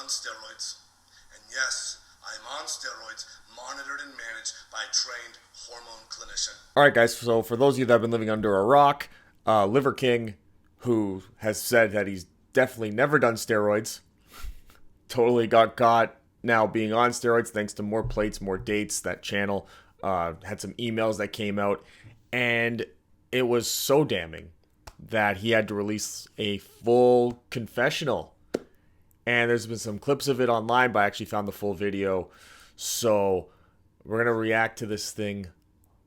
steroids. And yes, I'm on steroids, monitored and managed by a trained hormone clinician. All right, guys. So for those of you that have been living under a rock, Liverking, who has said that he's definitely never done steroids, totally got caught now being on steroids thanks to more plates, more dates. That channel had some emails that came out, and it was so damning that he had to release a full confessional. And there's been some clips of it online, but I actually found the full video. So we're going to react to this thing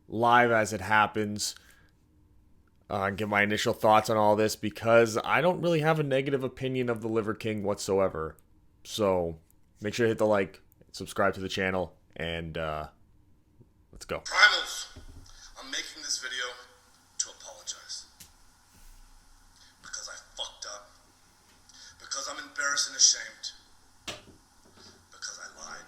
live as it happens. Give my initial thoughts on all this because I don't really have a negative opinion of the Liver King whatsoever. So make sure to hit the like, subscribe to the channel, and let's go. Primals, I'm making this video to apologize. Because I fucked up. Because I'm embarrassed and ashamed. Because I lied.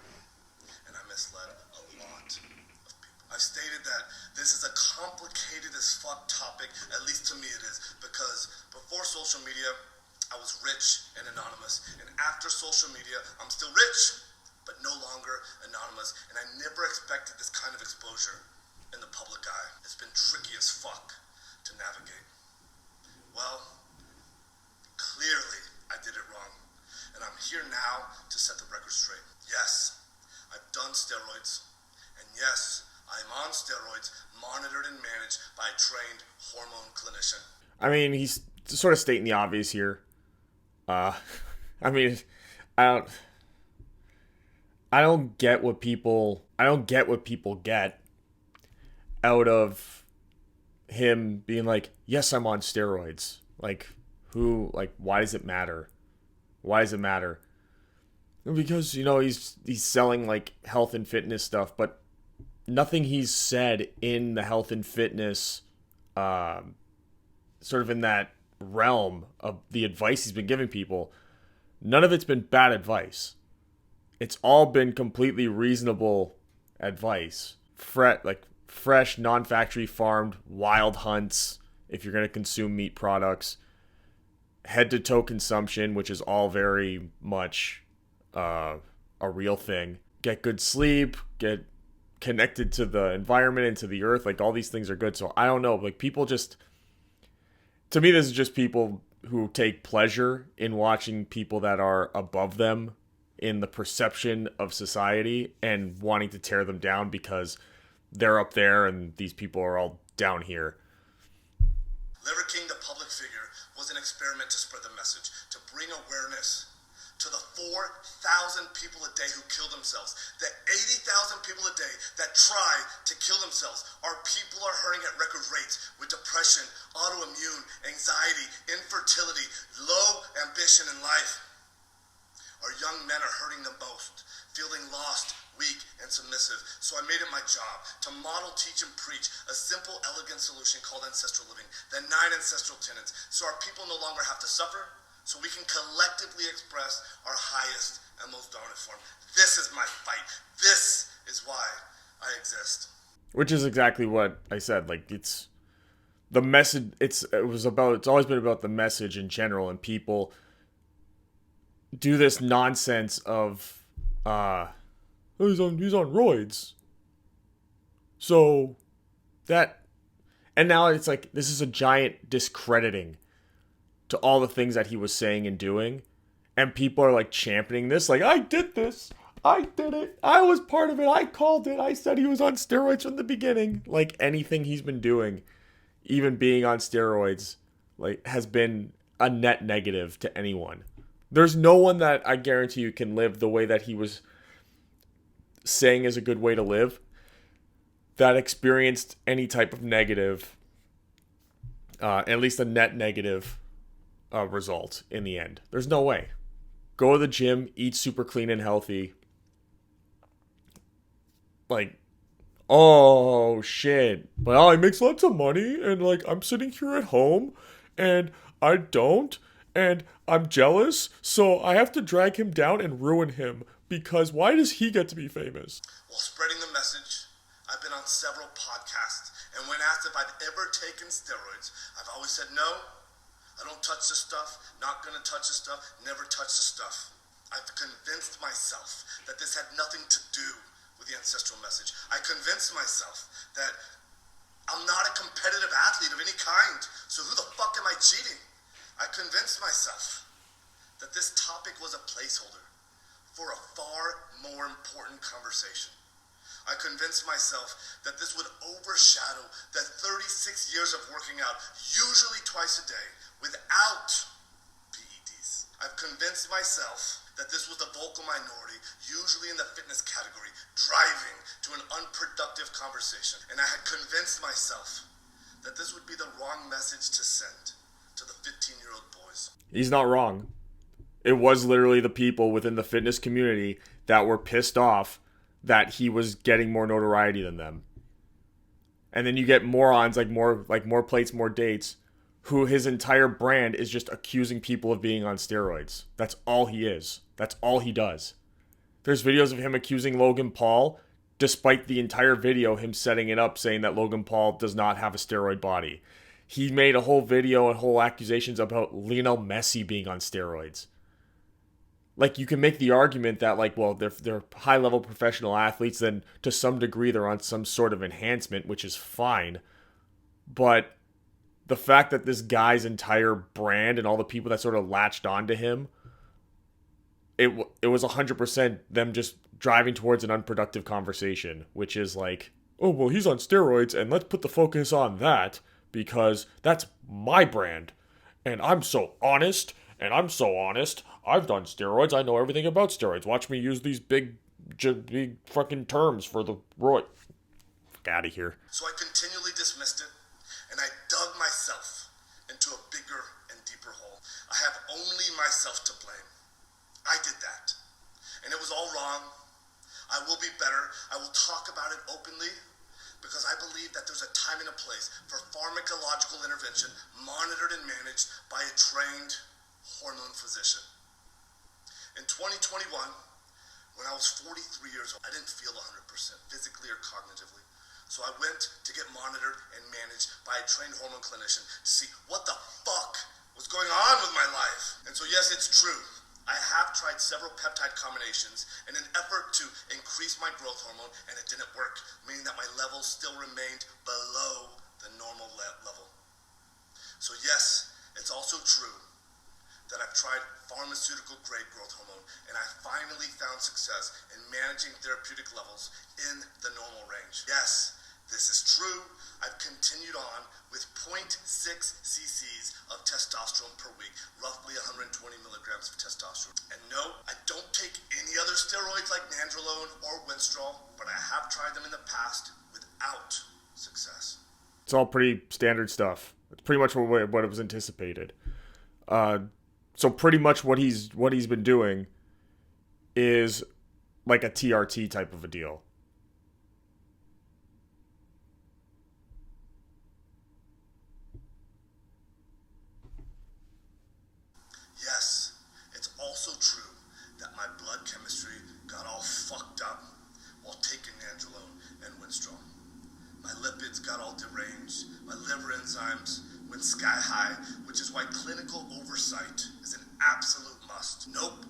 And I misled a lot of people. I've stated that this is a complicated as fuck topic, at least to me it is, because before social media, I was rich and anonymous. And after social media, I'm still rich, but no longer anonymous. And I never expected this kind of exposure in the public eye. It's been tricky as fuck to navigate. Well, clearly I did it wrong. And I'm here now to set the record straight. Yes, I've done steroids. And yes, I'm on steroids, monitored and managed by a trained hormone clinician. I mean, he's sort of stating the obvious here. I mean, I don't get what people get out of him being like, yes, I'm on steroids. Like, why does it matter? Why does it matter? Because, he's selling like health and fitness stuff, but nothing he's said in the health and fitness, sort of in that realm of the advice he's been giving people, none of it's been bad advice. It's all been completely reasonable advice. Fresh, non-factory farmed, wild hunts, if you're going to consume meat products, head-to-toe consumption, which is all very much a real thing. Get good sleep, get connected to the environment and to the earth. Like, all these things are good. So I don't know. Like, people just... To me, this is just people who take pleasure in watching people that are above them in the perception of society and wanting to tear them down because they're up there and these people are all down here. Liverking, the public figure, was an experiment to spread the message, to bring awareness to the 4,000 people a day who kill themselves. The 80,000 people a day that try to kill themselves. Our people are hurting at record rates with depression, autoimmune, anxiety, infertility, low ambition in life. Our young men are hurting the most, feeling lost, weak, and submissive. So I made it my job to model, teach, and preach a simple, elegant solution called ancestral living, the 9 ancestral tenets, so our people no longer have to suffer, so we can collectively express our highest and most dominant form. This is my fight. This is why I exist. Which is exactly what I said. Like, it's the message. It's always been about the message in general, and people do this nonsense of he's on roids. So that, and now it's like this is a giant discrediting to all the things that he was saying and doing, and people are like championing this, like, I did this, I did it, I was part of it, I called it, I said he was on steroids from the beginning. Like, anything he's been doing, even being on steroids, like, has been a net negative to anyone. There's no one that I guarantee you can live the way that he was saying is a good way to live that experienced any type of negative, at least a net negative result in the end. There's no way. Go to the gym, eat super clean and healthy. Like, oh shit, well, he makes lots of money and like I'm sitting here at home and I don't, and I'm jealous, so I have to drag him down and ruin him because why does he get to be famous? While spreading the message, I've been on several podcasts, and when asked if I've ever taken steroids, I've always said no. I don't touch this stuff, not gonna touch this stuff, never touch this stuff. I've convinced myself that this had nothing to do with the ancestral message. I convinced myself that I'm not a competitive athlete of any kind, so who the fuck am I cheating? I convinced myself that this topic was a placeholder for a far more important conversation. I convinced myself that this would overshadow the 36 years of working out, usually twice a day, without PEDs. I've convinced myself that this was the vocal minority, usually in the fitness category, driving to an unproductive conversation. And I had convinced myself that this would be the wrong message to send to the 15-year-old boys. He's not wrong. It was literally the people within the fitness community that were pissed off that he was getting more notoriety than them. And then you get morons like more plates, more dates, who his entire brand is just accusing people of being on steroids. That's all he is. That's all he does. There's videos of him accusing Logan Paul, despite the entire video him setting it up saying that Logan Paul does not have a steroid body. He made a whole video and whole accusations about Lionel Messi being on steroids. Like, you can make the argument that, like, well, they're high-level professional athletes, then to some degree they're on some sort of enhancement, which is fine. But the fact that this guy's entire brand and all the people that sort of latched onto him, it was 100% them just driving towards an unproductive conversation, which is like, oh, well, he's on steroids, and let's put the focus on that, because that's my brand. And I'm so honest, I've done steroids. I know everything about steroids. Watch me use these big fucking terms for the Roy. Fuck out of here. So I continually dismissed it, and I dug myself into a bigger and deeper hole. I have only myself to blame. I did that, and it was all wrong. I will be better. I will talk about it openly, because I believe that there's a time and a place for pharmacological intervention monitored and managed by a trained hormone physician. In 2021, when I was 43 years old, I didn't feel 100% physically or cognitively. So I went to get monitored and managed by a trained hormone clinician to see what the fuck was going on with my life. And so yes, it's true. I have tried several peptide combinations in an effort to increase my growth hormone, and it didn't work, meaning that my levels still remained below the normal level. So yes, it's also true that I've tried pharmaceutical-grade growth hormone, and I finally found success in managing therapeutic levels in the normal range. Yes, this is true. I've continued on with 0.6 cc's of testosterone per week, roughly 120 milligrams of testosterone. And no, I don't take any other steroids like nandrolone or winstrol, but I have tried them in the past without success. It's all pretty standard stuff. It's pretty much what it was anticipated. So pretty much what he's been doing is like a TRT type of a deal. Yes, it's also true that my blood chemistry got all fucked up while taking nandrolone and winstrol. My lipids got all deranged. My liver enzymes went sky high, which is why clinical oversight is an absolute must. Nope,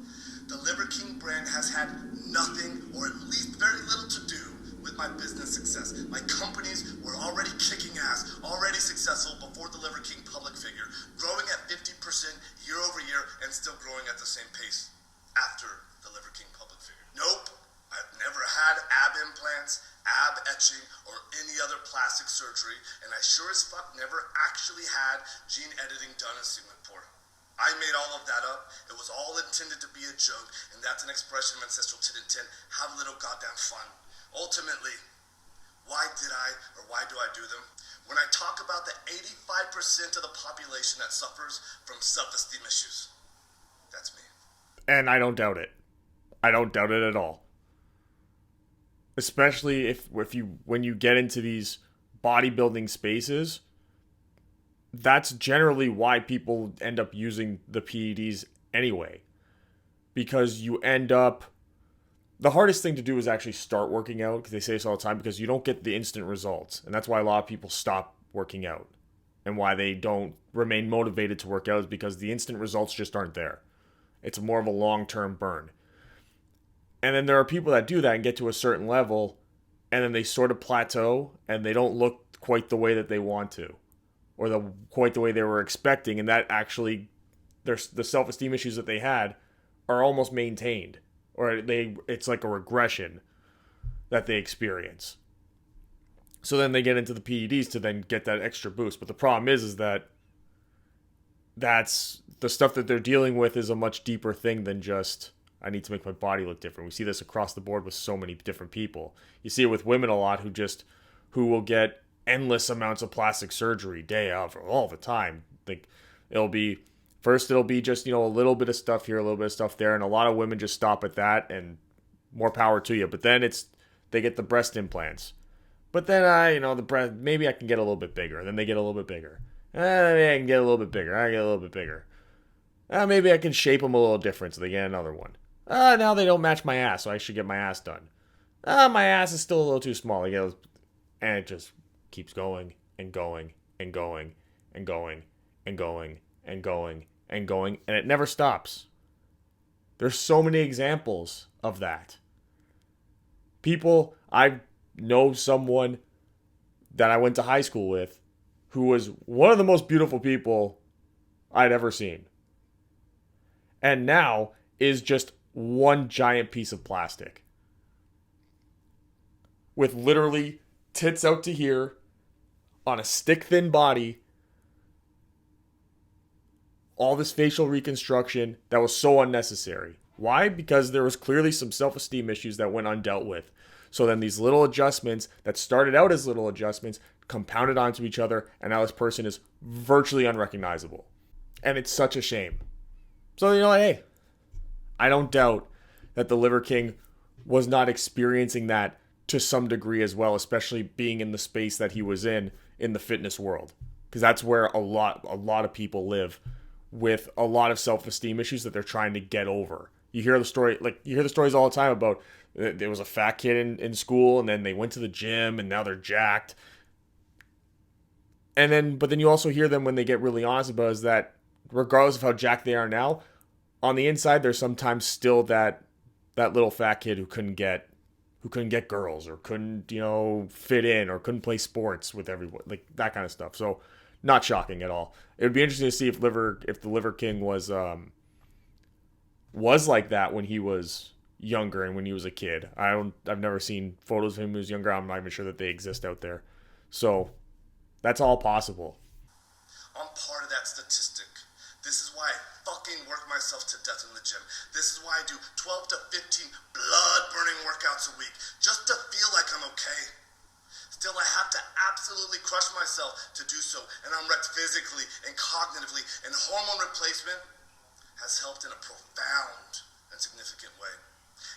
the Liverking brand has had nothing, or at least very little, to do with my business success. My companies were already kicking ass, already successful before the Liverking public figure, growing at 50% year over year and still growing at the same pace after the Liverking public figure. Nope, I've never had ab implants, ab etching, or any other plastic surgery, and I sure as fuck never actually had gene editing done in Singapore. I made all of that up. It was all intended to be a joke, and that's an expression of ancestral tin and tin. Have a little goddamn fun. Ultimately, why did I, or why do I do them? When I talk about the 85% of the population that suffers from self-esteem issues, that's me. And I don't doubt it. I don't doubt it at all. Especially when you get into these bodybuilding spaces, that's generally why people end up using the PEDs anyway. Because you end up... The hardest thing to do is actually start working out, because they say this all the time, because you don't get the instant results. And that's why a lot of people stop working out. And why they don't remain motivated to work out is because the instant results just aren't there. It's more of a long-term burn. And then there are people that do that and get to a certain level, and then they sort of plateau, and they don't look quite the way that they want to, or quite the way they were expecting, and that actually, the self-esteem issues that they had are almost maintained, or it's like a regression that they experience. So then they get into the PEDs to then get that extra boost. But the problem is that that's the stuff that they're dealing with is a much deeper thing than just, I need to make my body look different. We see this across the board with so many different people. You see it with women a lot who will get endless amounts of plastic surgery day of all the time. Like it'll be just, a little bit of stuff here, a little bit of stuff there, and a lot of women just stop at that, and more power to you. But then they get the breast implants. But then the breast, maybe I can get a little bit bigger. Then they get a little bit bigger. Maybe I can get a little bit bigger. I get a little bit bigger. Maybe I can shape them a little different so they get another one. Now they don't match my ass, so I should get my ass done. My ass is still a little too small. And it just keeps going and going and going and going and going and going and going, and it never stops. There's so many examples of that. I know someone that I went to high school with who was one of the most beautiful people I'd ever seen. And now is just one giant piece of plastic. With literally tits out to here on a stick-thin body. All this facial reconstruction that was so unnecessary. Why? Because there was clearly some self-esteem issues that went undealt with. So then these little adjustments that started out as little adjustments compounded onto each other, and now this person is virtually unrecognizable. And it's such a shame. So, hey, I don't doubt that the Liver King was not experiencing that to some degree as well, especially being in the space that he was in the fitness world. Because that's where a lot of people live, with a lot of self-esteem issues that they're trying to get over. You hear the stories all the time about there was a fat kid in school, and then they went to the gym, and now they're jacked. But then you also hear them when they get really honest about it, is that regardless of how jacked they are now, on the inside there's sometimes still that little fat kid who couldn't get girls, or couldn't fit in, or couldn't play sports with everyone, like that kind of stuff. So not shocking at all. It would be interesting to see if the Liver King was like that when he was younger and when he was a kid. I've never seen photos of him when he was younger. I'm not even sure that they exist out there. So that's all possible. I'm part of that statistic. This is why I fucking work myself to death in the gym. This is why I do 12 to 15 blood-burning workouts a week, just to feel like I'm okay. Still, I have to absolutely crush myself to do so, and I'm wrecked physically and cognitively, and hormone replacement has helped in a profound and significant way.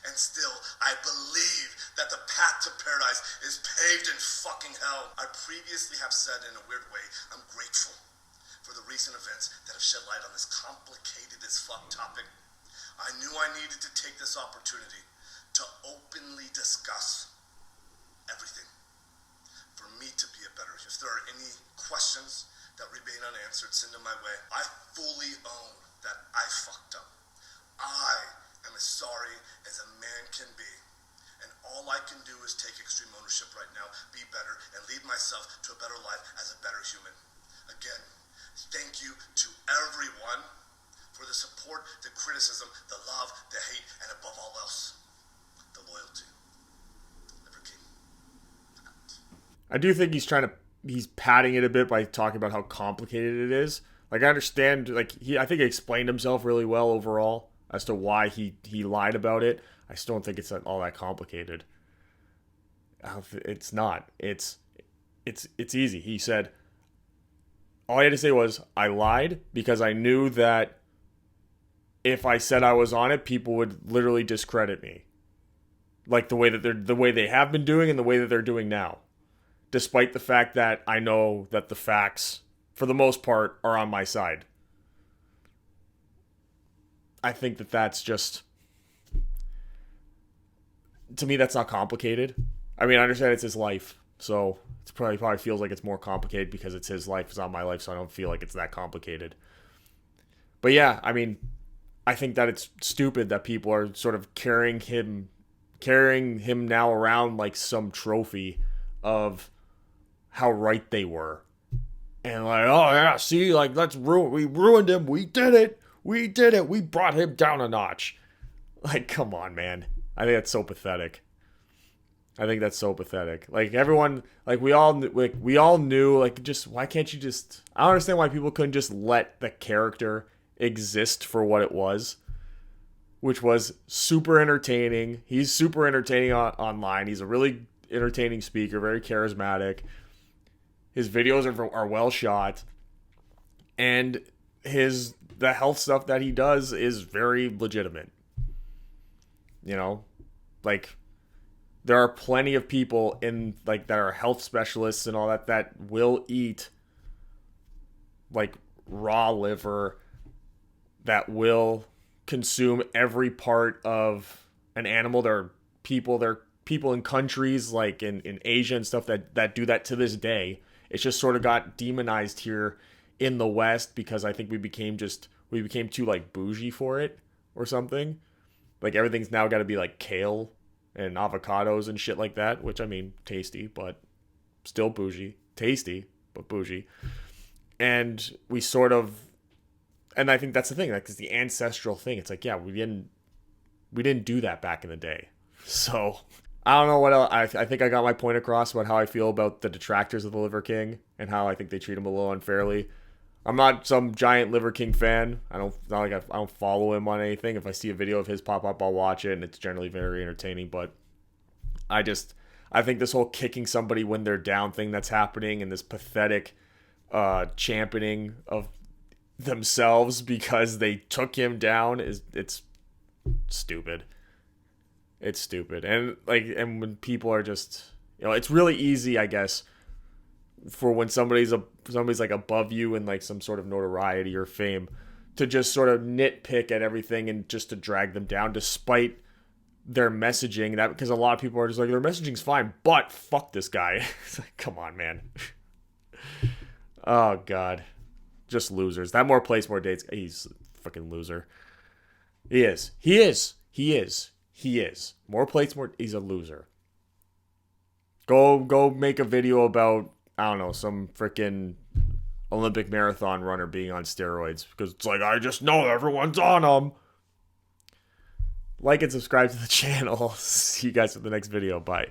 And still, I believe that the path to paradise is paved in fucking hell. I previously have said in a weird way, I'm grateful for the recent events that have shed light on this complicated as fuck topic. I knew I needed to take this opportunity to openly discuss everything for me to be a better. If there are any questions that remain unanswered, send them my way. I fully own that I fucked up. I am as sorry as a man can be. And all I can do is take extreme ownership right now, be better, and lead myself to a better life as a better human. Again, thank you to everyone for the support, the criticism, the love, the hate, and above all else, the loyalty. Liver King. I do think he's padding it a bit by talking about how complicated it is. Like, I understand, I think he explained himself really well overall as to why he lied about it. I still don't think it's all that complicated. It's not. It's easy. He said, all I had to say was, I lied because I knew that if I said I was on it, people would literally discredit me. Like the way they have been doing and the way that they're doing now. Despite the fact that I know that the facts, for the most part, are on my side. I think that's just, to me, that's not complicated. I mean, I understand it's his life, so it's probably feels like it's more complicated because it's his life, it's not my life, so I don't feel like it's that complicated. But yeah, I mean, I think that it's stupid that people are sort of carrying him now around like some trophy of how right they were. And like, oh yeah, see, like we ruined him. We did it. We did it. We brought him down a notch. Like, come on, man. I think that's so pathetic. I think that's so pathetic. Like everyone, like we all knew, like just why can't you just? I don't understand why people couldn't just let the character exist for what it was, which was super entertaining. He's super entertaining online. He's a really entertaining speaker, very charismatic. His videos are well shot, and the health stuff that he does is very legitimate. You know, like there are plenty of people in like that are health specialists and all that will eat like raw liver, that will consume every part of an animal. There are people in countries like in Asia and stuff that do that to this day. It's just sort of got demonized here in the West because I think we became too like bougie for it or something. Like everything's now got to be like kale and avocados and shit like that, which I mean, tasty, but still bougie. Tasty, but bougie. And we sort of, and I think that's the thing, like, it's the ancestral thing. It's like, yeah, we didn't do that back in the day. So I don't know what else. I think I got my point across about how I feel about the detractors of the Liver King and how I think they treat him a little unfairly. I'm not some giant Liver King fan. I don't follow him on anything. If I see a video of his pop up, I'll watch it, and it's generally very entertaining. But I think this whole kicking somebody when they're down thing that's happening, and this pathetic championing of themselves because they took him down it's stupid. It's stupid. And when people are just, it's really easy, I guess, for when somebody's like above you in like some sort of notoriety or fame to just sort of nitpick at everything and just to drag them down despite their messaging. That because a lot of people are just like, their messaging's fine, but fuck this guy. It's like, come on, man. Oh god. Just losers. That More Plates, More Dates. He's a fucking loser. He is. More Plates, More. He's a loser. Go make a video about, I don't know, some freaking Olympic marathon runner being on steroids because it's like, I just know everyone's on them. Like and subscribe to the channel. See you guys in the next video. Bye.